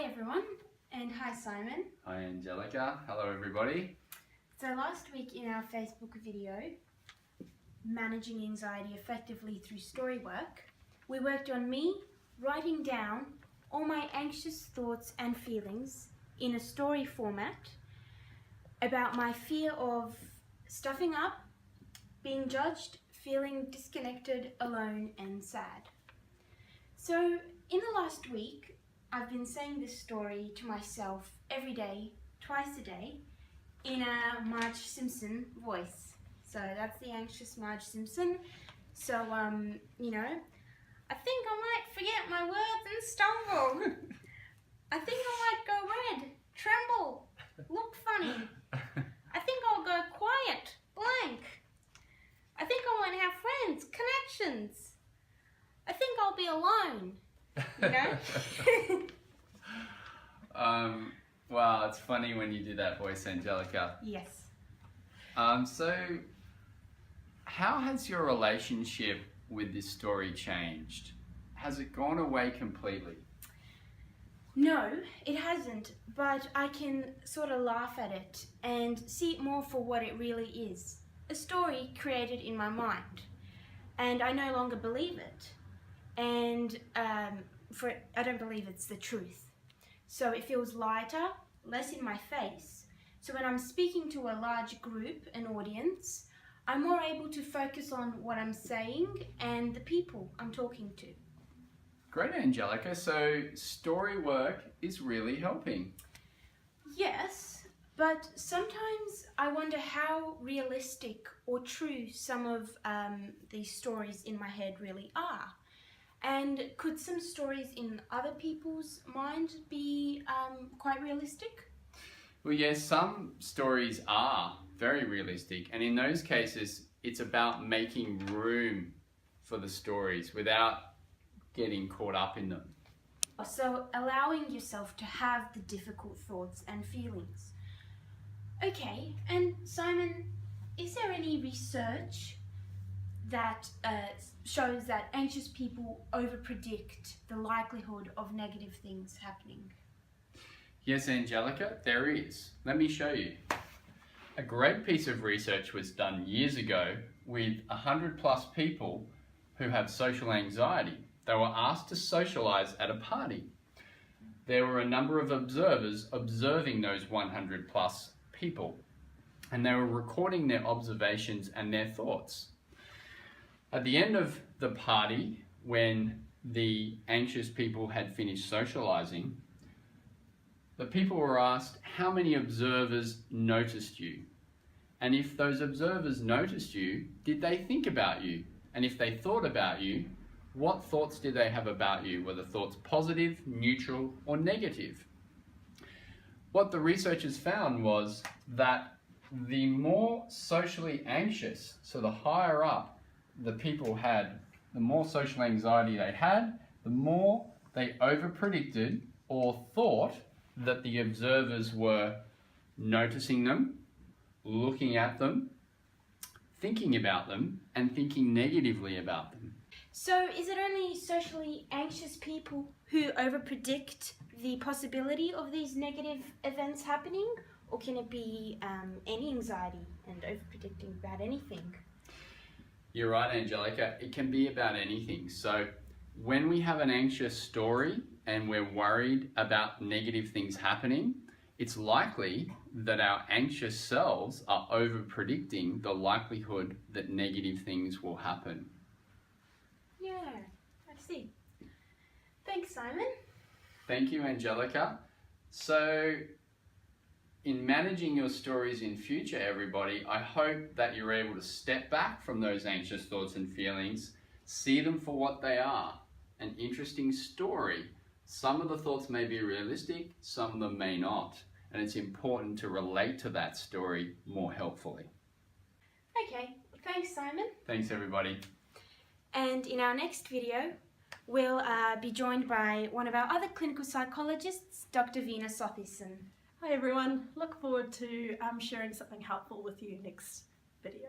Hi everyone, and hi Simon. Hi Angelica, hello everybody. So last week in our Facebook video, Managing Anxiety Effectively Through Story Work, we worked on me writing down all my anxious thoughts and feelings in a story format about my fear of stuffing up, being judged, feeling disconnected, alone and sad. So in the last week, I've been saying this story to myself every day, twice a day, in a Marge Simpson voice. So that's the anxious Marge Simpson. So, I think I might forget my words and stumble. I think I might go red, tremble, look funny. I think I'll go quiet, blank. I think I won't have friends, connections. I think I'll be alone. You know? Wow, it's funny when you do that voice, Angelica. Yes. So how has your relationship with this story changed? Has it gone away completely? No, it hasn't, but I can sort of laugh at it and see it more for what it really is. A story created in my mind, and I no longer believe it. And I don't believe it's the truth. So it feels lighter, less in my face. So when I'm speaking to a large group, an audience, I'm more able to focus on what I'm saying and the people I'm talking to. Great, Angelica. So story work is really helping. Yes, but sometimes I wonder how realistic or true some of these stories in my head really are. And could some stories in other people's mind be quite realistic? Well, yes, some stories are very realistic, and in those cases, it's about making room for the stories without getting caught up in them. So allowing yourself to have the difficult thoughts and feelings. Okay, and Simon, is there any research that shows that anxious people overpredict the likelihood of negative things happening? Yes, Angelica, there is. Let me show you. A great piece of research was done years ago with 100+ people who have social anxiety. They were asked to socialize at a party. There were a number of observers observing those 100+ people, and they were recording their observations and their thoughts. At the end of the party, when the anxious people had finished socializing, the people were asked how many observers noticed you. And if those observers noticed you, did they think about you? And if they thought about you, what thoughts did they have about you? Were the thoughts positive, neutral, or negative? What the researchers found was that the more socially anxious, so the higher up the people had, the more social anxiety they had, the more they overpredicted or thought that the observers were noticing them, looking at them, thinking about them, and thinking negatively about them. So is it only socially anxious people who overpredict the possibility of these negative events happening, or can it be any anxiety and overpredicting about anything? You're right, Angelica. It can be about anything. So when we have an anxious story and we're worried about negative things happening, it's likely that our anxious selves are over-predicting the likelihood that negative things will happen. Yeah, I see. Thanks, Simon. Thank you, Angelica. So in managing your stories in future, everybody, I hope that you're able to step back from those anxious thoughts and feelings, see them for what they are, an interesting story. Some of the thoughts may be realistic, some of them may not, and it's important to relate to that story more helpfully. Okay, thanks, Simon. Thanks, everybody. And in our next video, we'll be joined by one of our other clinical psychologists, Dr. Veena Sothisen. Hi everyone, look forward to sharing something helpful with you next video.